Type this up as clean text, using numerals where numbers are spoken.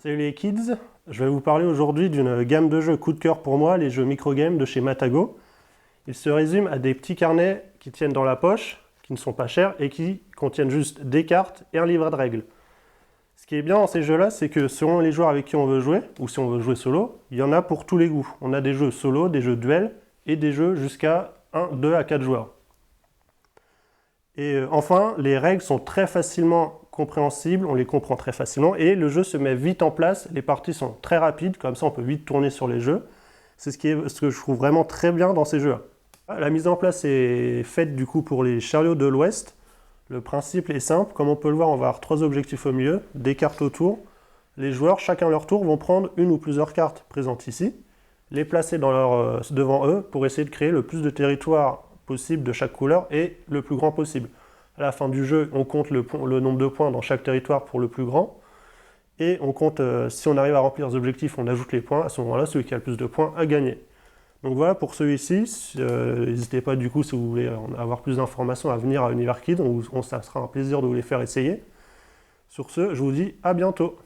Salut les kids, je vais vous parler aujourd'hui d'une gamme de jeux coup de cœur pour moi, les jeux microgame de chez Matago. Ils se résument à des petits carnets qui tiennent dans la poche, qui ne sont pas chers et qui contiennent juste des cartes et un livret de règles. Ce qui est bien dans ces jeux-là, c'est que selon les joueurs avec qui on veut jouer, ou si on veut jouer solo, il y en a pour tous les goûts. On a des jeux solo, des jeux duel et des jeux jusqu'à 1, 2 à 4 joueurs. Et enfin, les règles sont très facilement compréhensibles, on les comprend très facilement et le jeu se met vite en place, les parties sont très rapides, comme ça on peut vite tourner sur les jeux. C'est ce que je trouve vraiment très bien dans ces jeux-là. La mise en place est faite du coup pour les chariots de l'Ouest. Le principe est simple, comme on peut le voir, on va avoir 3 objectifs au milieu, des cartes autour. Les joueurs, chacun leur tour, vont prendre une ou plusieurs cartes présentes ici, les placer devant eux pour essayer de créer le plus de territoire possible de chaque couleur et le plus grand possible. À la fin du jeu, on compte le nombre de points dans chaque territoire pour le plus grand. Et on compte, si on arrive à remplir les objectifs, on ajoute les points. À ce moment-là, celui qui a le plus de points a gagné. Donc voilà pour celui-ci. N'hésitez pas du coup, si vous voulez avoir plus d'informations, à venir à Univers Kids. Ça sera un plaisir de vous les faire essayer. Sur ce, je vous dis à bientôt.